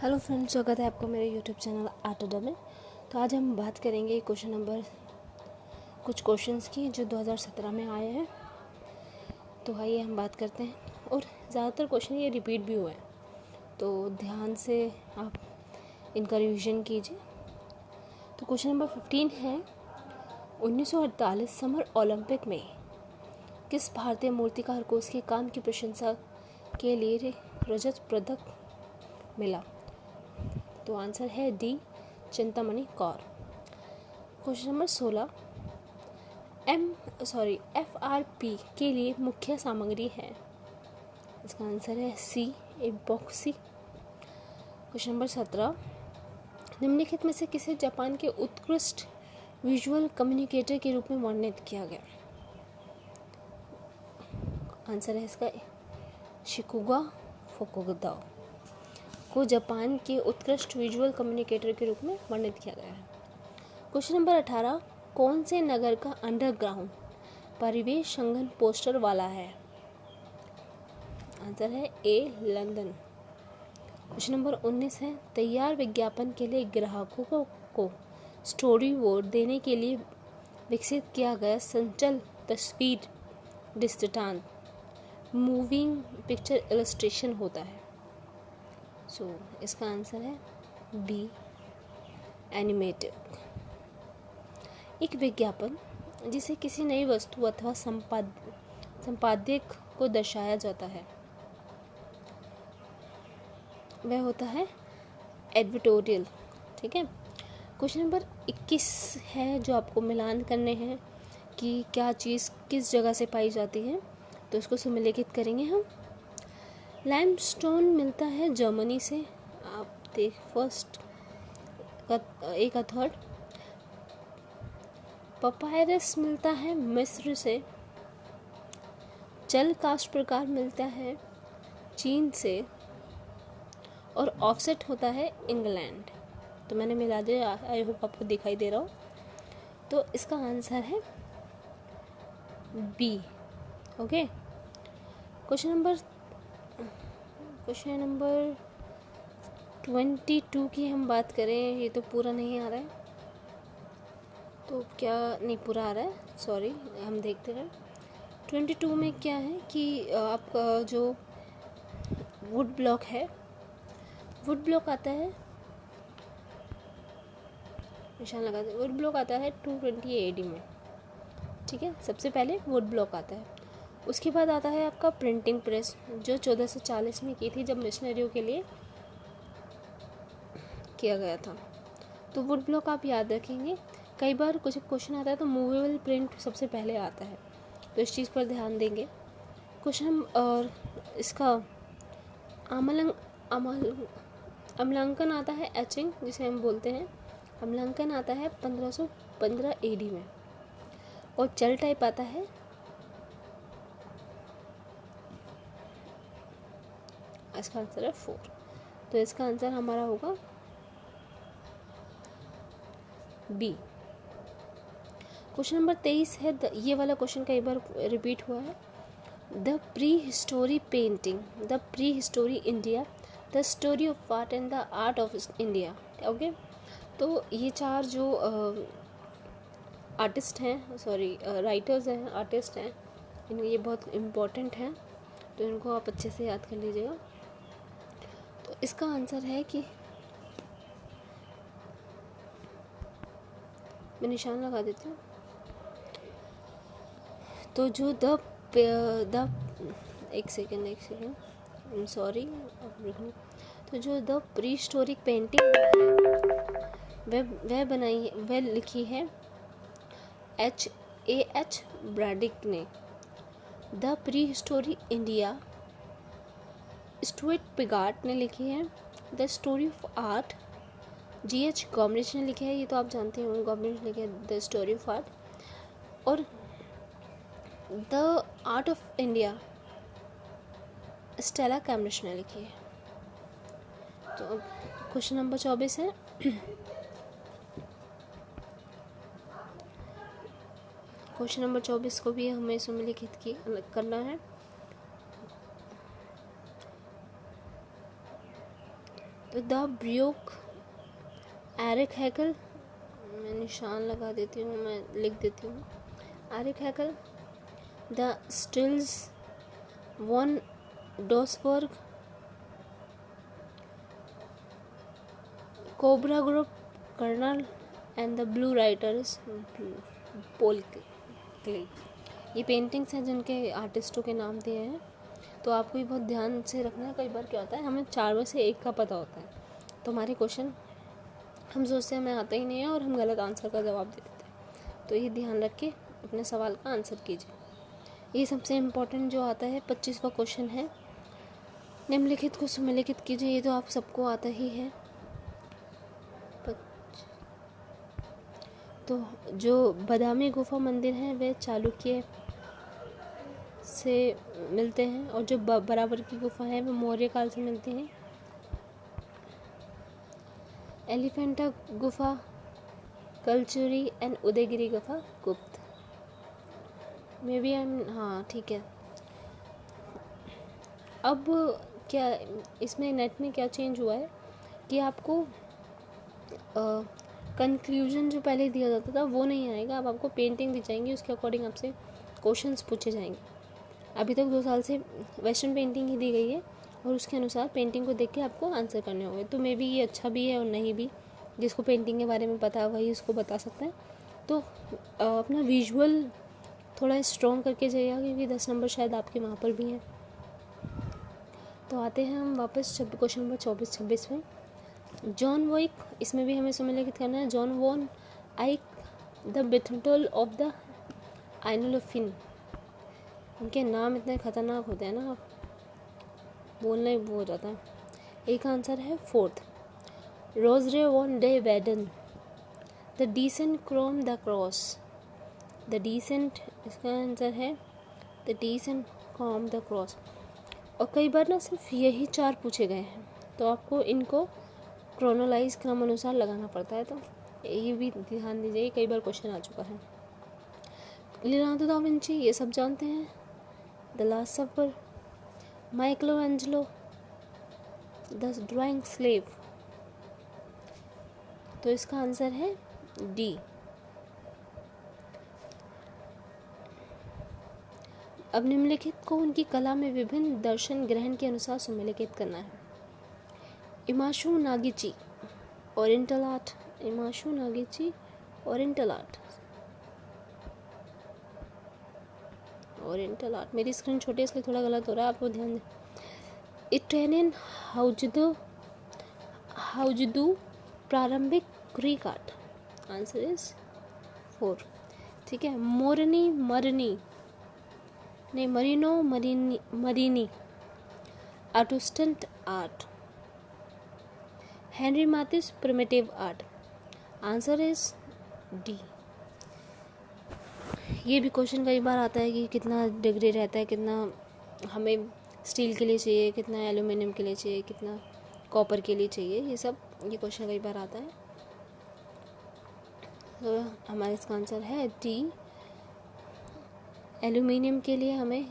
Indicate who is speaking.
Speaker 1: Hello friends, स्वागत है आपको मेरे यूट्यूब चैनल आर्ट अड्डा में। तो आज हम बात करेंगे कुछ क्वेश्चंस की जो 2017 में आए हैं। तो आइए हम बात करते हैं। और ज़्यादातर क्वेश्चन ये रिपीट भी हुए हैं, तो ध्यान से आप इनका रिवीजन कीजिए। तो क्वेश्चन नंबर 15 है, 1948 समर ओलंपिक में किस भारतीय मूर्तिकार को उसके काम की प्रशंसा के लिए रजत पदक मिला? तो आंसर है D, Chintamani Kaur. Question number 16, FRP के लिए मुख्य सामग्री है। इसका आंसर है सी, एपॉक्सी। क्वेश्चन नंबर 17, निम्नलिखित में से किसे जापान के उत्कृष्ट विजुअल कम्युनिकेटर के रूप में वर्णित किया गया? आंसर है इसका शिकुगा फुकुदा को जापान के उत्कृष्ट विजुअल कम्युनिकेटर के रूप में वर्णित किया गया है। क्वेश्चन नंबर 18, कौन से नगर का अंडरग्राउंड परिवेश संघन पोस्टर वाला है? आंसर है ए, लंदन। क्वेश्चन नंबर 19 है, तैयार विज्ञापन के लिए ग्राहकों को स्टोरी बोर्ड देने के लिए विकसित किया गया संचल तस्वीर दृष्टांत मूविंग पिक्चर इलस्ट्रेशन होता है। इसका आंसर है बी, एनिमेटेड। एक विज्ञापन जिसे किसी नई वस्तु अथवा संपाद्य को दर्शाया जाता है वह होता है एडवर्टोरियल। ठीक है। क्वेश्चन नंबर 21 है, जो आपको मिलान करने हैं कि क्या चीज़ किस जगह से पाई जाती है। तो इसको सम्मिलित करेंगे हम। लाइमस्टोन मिलता है जर्मनी से, आप देख फर्स्ट का थर्ड। पपायरस मिलता है मिस्र से। जल कास्ट प्रकार मिलता है चीन से। और ऑफसेट होता है इंग्लैंड। तो मैंने मिला दिया, आई होप आपको दिखाई दे रहा हो। तो इसका आंसर है बी। ओके। क्वेश्चन नंबर 22 की हम बात करें, ये तो पूरा नहीं आ रहा है, तो क्या नहीं पूरा आ रहा है, सॉरी, हम देखते हैं। 22 में क्या है कि आपका जो वुड ब्लॉक है, वुड ब्लॉक आता है, निशान लगा दे, वुड ब्लॉक आता है 220 AD में। ठीक है, सबसे पहले वुड ब्लॉक आता है। उसके बाद आता है आपका प्रिंटिंग प्रेस, जो 1440 में की थी, जब मिशनरियों के लिए किया गया था। तो वुड ब्लॉक आप याद रखेंगे। कई बार कुछ क्वेश्चन आता है तो मूवेबल प्रिंट सबसे पहले आता है, तो इस चीज़ पर ध्यान देंगे। क्वेश्चन और इसका अमलांकन आता है, एचिंग जिसे हम बोलते हैं, अमलांकन आता है 1515 AD में। और जेल टाइप आता है इसका आंसर है 4। तो इसका आंसर हमारा होगा बी। क्वेश्चन नंबर 23 है, ये वाला क्वेश्चन कई बार रिपीट हुआ है। The pre history painting, the pre history India, the story of art and the art of India. Okay. तो ये चार जो आर्टिस्ट हैं, राइटर्स हैं, आर्टिस्ट हैं, ये बहुत इम्पोर्टेंट हैं, तो इनको आप अच्छे से याद कर लीजिएगा। तो इसका आंसर है कि मैं निशान लगा देती हूँ। तो जो एक सेकेंड, सॉरी, तो जो द प्री हिस्टोरिक पेंटिंग वह लिखी है H.A.H. ब्रैडिक ने। The pre history India Stuart Piggott ने लिखी है। The story of art G.H. Gombrich ने लिखा है, ये तो आप जानते हैं, गॉमरिच ने लिखा है द स्टोरी ऑफ आर्ट। और the art of India Stella Cambridge ने लिखी है। तो क्वेश्चन नंबर 24 है, क्वेश्चन नंबर 24 को भी हमें सम्मिलित करना है। तो द ब्रूक एरिक हैकल, मैं निशान लगा देती हूँ, मैं लिख देती हूँ, Erich Heckel, the Stijl van Doesburg, Cobra group, colonel and the blue writers Paul Klee. ये पेंटिंग्स हैं जिनके आर्टिस्टों के नाम दिए हैं। तो आपको भी बहुत ध्यान से रखना है। कई बार क्या होता है, हमें 4 में से 1 का पता होता है, तो हमारे क्वेश्चन हम सोचते हैं हमें आता ही नहीं है और हम गलत आंसर का जवाब दे देते हैं। तो ये ध्यान रख के अपने सवाल का आंसर कीजिए। ये सबसे इम्पोर्टेंट जो आता है 25वां क्वेश्चन है, निम्नलिखित को सुमेलिखित कीजिए। ये तो आप सबको आता ही है। तो जो बादामी गुफा मंदिर हैं वे चालुक्य से मिलते हैं, और जो बराबर की गुफा है वो मौर्य काल से मिलती हैं। एलिफेंटा गुफा कलचुरी एंड उदयगिरी गुफा गुप्त। मे बी हाँ ठीक है। अब क्या इसमें नेट में क्या चेंज हुआ है कि आपको कंक्लूजन जो पहले दिया जाता था वो नहीं आएगा। अब आपको पेंटिंग दी जाएंगी, उसके अकॉर्डिंग आपसे क्वेश्चंस पूछे जाएंगे। अभी तक 2 साल से वेस्टर्न पेंटिंग ही दी गई है और उसके अनुसार पेंटिंग को देख के आपको आंसर करने होंगे। तो मे बी ये अच्छा भी है और नहीं भी। जिसको पेंटिंग के बारे में पता है वही उसको बता सकता है। तो अपना विजुअल थोड़ा स्ट्रॉन्ग करके जाइएगा, क्योंकि 10 नंबर शायद आपके वहाँ पर भी हैं। तो आते हैं हम वापस क्वेश्चन नंबर 24-26 में। जॉन वॉइक, इसमें भी हमें सुमेलिखित करना है। John van Eyck the betrothal of the Arnolfini. उनके नाम इतने खतरनाक होते हैं ना, बोलना ही वो हो जाता है। एक आंसर है 4th, Rogier van der Weyden, the descent from the cross. The descent, इसका आंसर है the descent from the cross. और कई बार ना सिर्फ यही 4 पूछे गए हैं, तो आपको इनको क्रोनोलाइज क्रम अनुसार लगाना पड़ता है। तो ये भी ध्यान दीजिए, कई बार क्वेश्चन आ चुका है। लियोनार्डो दा विंची, ये सब जानते हैं। The last supper, Michelangelo, the dying slave. तो इसका आंसर है डी। अब निम्नलिखित को उनकी कला में विभिन्न दर्शन ग्रहण के अनुसार सुमेलिखित करना है। इमाशु नागिची, ओरिएंटल आर्ट। इमाशु नागिची, ओरिएंटल आर्ट। ओरिएंटल आर्ट, मेरी स्क्रीन छोटी है इसलिए थोड़ा गलत हो रहा है, आपको ध्यान दें। इटालियन हाउजदू, प्रारंभिक ग्रीक आर्ट। Answer is 4। ठीक है। मोरनी मरनी, नहीं मरीनो मरीनी, आर्टुस्टेंट art. Henri Matisse, primitive art. Answer is D. ये भी क्वेश्चन कई बार आता है कि कितना डिग्री रहता है, कितना हमें स्टील के लिए चाहिए, कितना एल्यूमिनियम के लिए चाहिए, कितना कॉपर के लिए चाहिए। ये क्वेश्चन कई बार आता है। तो हमारा इसका आंसर है डी। एल्यूमिनियम के लिए हमें